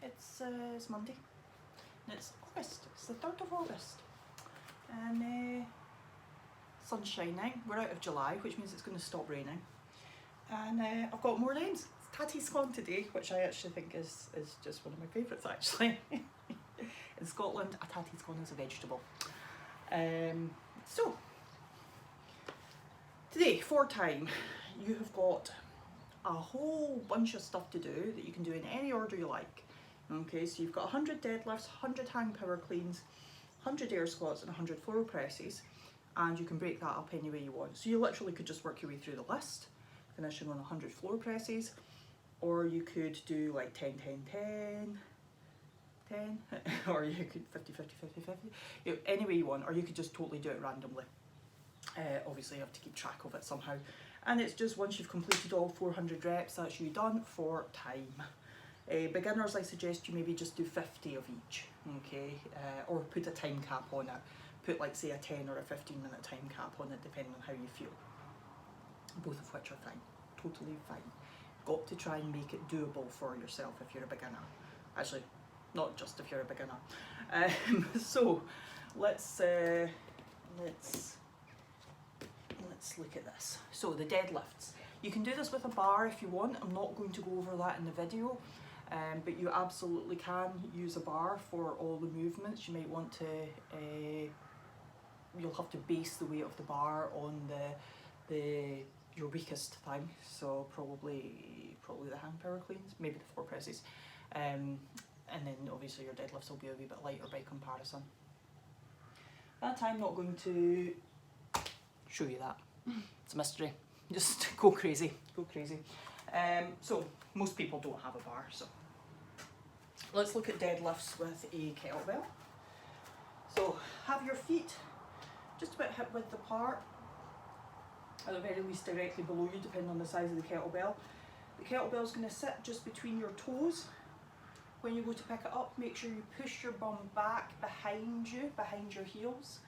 It's Monday, and it's August. It's the 3rd of August, and sun's shining. We're out of July, which means it's going to stop raining, and I've got more names. It's Tattie Scone today, which I actually think is just one of my favourites actually. In Scotland, a Tattie Scone is a vegetable. So today, for time, you have got a whole bunch of stuff to do that you can do in any order you like. Okay, so you've got 100 deadlifts, 100 hang power cleans, 100 air squats and 100 floor presses, and you can break that up any way you want. So you literally could just work your way through the list, finishing on 100 floor presses, or you could do like 10, 10, 10, 10, or you could 50, 50, 50, 50, you know, any way you want, or you could just totally do it randomly. Obviously you have to keep track of it somehow. And it's just once you've completed all 400 reps, that's you done for time. Beginners, I suggest you maybe just do 50 of each, okay, or put a time cap on it. Put like say a 10 or a 15-minute time cap on it, depending on how you feel. Both of which are fine, totally fine. Got to try and make it doable for yourself if you're a beginner. Actually, not just if you're a beginner. So let's look at this. So the deadlifts. You can do this with a bar if you want. I'm not going to go over that in the video, but you absolutely can use a bar for all the movements. You might want to, you'll have to base the weight of the bar on your weakest thing. So probably the hand power cleans, maybe the floor presses. And then obviously your deadlifts will be a wee bit lighter by comparison. That I'm not going to show you that. It's a mystery. Just go crazy, go crazy. So most people don't have a bar, so let's look at deadlifts with a kettlebell. So have your feet just about hip width apart, at the very least directly below you, depending on the size of the kettlebell. The kettlebell is going to sit just between your toes. When you go to pick it up, make sure you push your bum back behind you, behind your heels,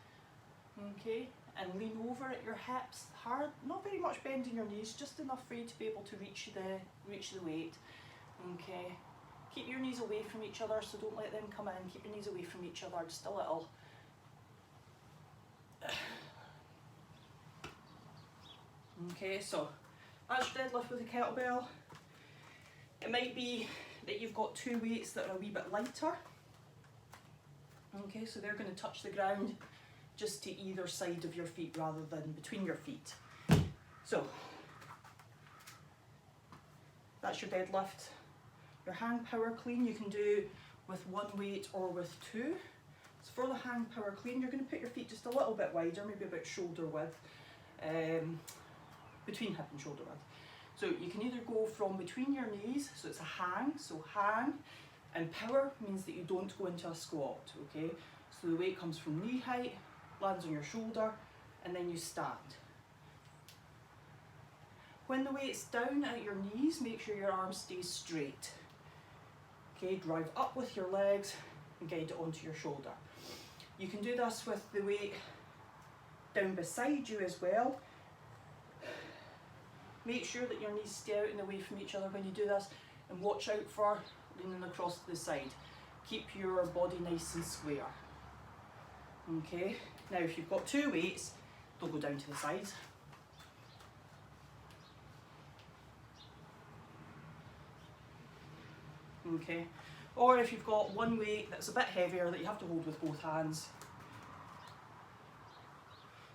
okay, and lean over at your hips hard, not very much bending your knees, just enough for you to be able to reach the weight, okay. Keep your knees away from each other, so don't let them come in, keep your knees away from each other, just a little. Okay, so that's your deadlift with a kettlebell. It might be that you've got two weights that are a wee bit lighter. Okay, so they're going to touch the ground just to either side of your feet rather than between your feet. So that's your deadlift. Your hang power clean you can do with one weight or with two. So for the hang power clean, you're going to put your feet just a little bit wider, maybe about shoulder width, between hip and shoulder width. So you can either go from between your knees, so it's a hang, so hang, and power means that you don't go into a squat, okay? So the weight comes from knee height, lands on your shoulder, and then you stand. When the weight's down at your knees, make sure your arms stay straight. Okay, drive up with your legs and guide it onto your shoulder. You can do this with the weight down beside you as well. Make sure that your knees stay out and away from each other when you do this, and watch out for leaning across to the side. Keep your body nice and square. Okay, now if you've got two weights, they'll go down to the sides. Okay, or if you've got one weight that's a bit heavier that you have to hold with both hands.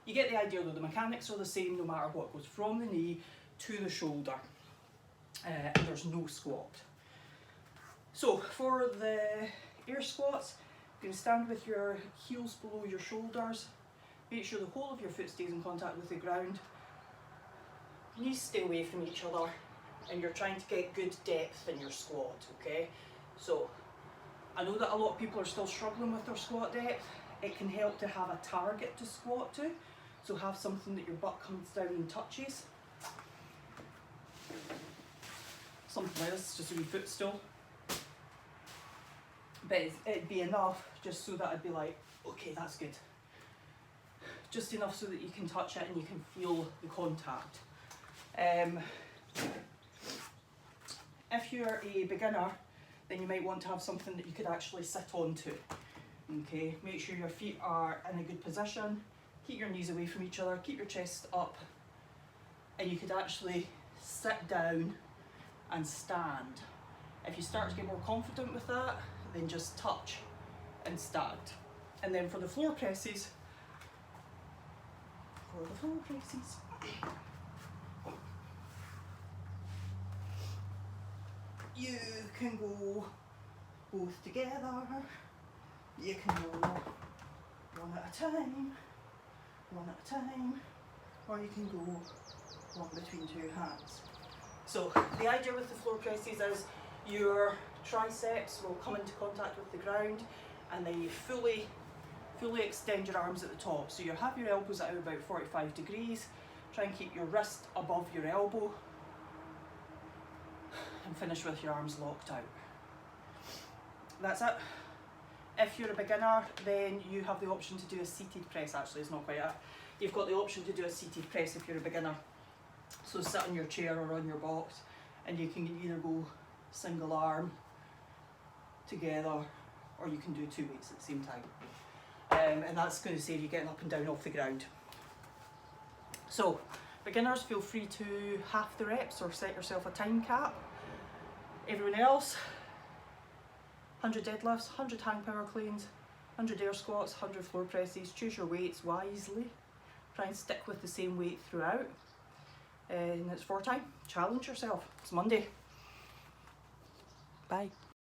You get the idea though, the mechanics are the same no matter what, goes from the knee to the shoulder, and there's no squat. So for the air squats, you can stand with your heels below your shoulders, make sure the whole of your foot stays in contact with the ground, knees stay away from each other, and you're trying to get good depth in your squat, okay? So I know that a lot of people are still struggling with their squat depth. It can help to have a target to squat to, so have something that your butt comes down and touches. Something like this, just a wee footstool. But it'd be enough just so that I'd be like, okay, that's good. Just enough so that you can touch it and you can feel the contact. If you're a beginner, then you might want to have something that you could actually sit onto. Okay, make sure your feet are in a good position, keep your knees away from each other, keep your chest up, and you could actually sit down and stand. If you start to get more confident with that, then just touch and stand. And then for the floor presses, you can go both together, you can go one at a time, or you can go one between two hands. So the idea with the floor presses is your triceps will come into contact with the ground, and then you fully extend your arms at the top. So you have your elbows at about 45 degrees, try and keep your wrist above your elbow, and finish with your arms locked out. That's it. If you're a beginner, then you have the option to do a seated press. Actually, it's not quite it. You've got the option to do a seated press if you're a beginner. So sit on your chair or on your box, and you can either go single arm together, or you can do two weights at the same time. And that's going to save you getting up and down off the ground. So beginners, feel free to half the reps or set yourself a time cap. Everyone else, 100 deadlifts, 100 hang power cleans, 100 air squats, 100 floor presses. Choose your weights wisely. Try and stick with the same weight throughout. And it's 4 time. Challenge yourself. It's Monday. Bye.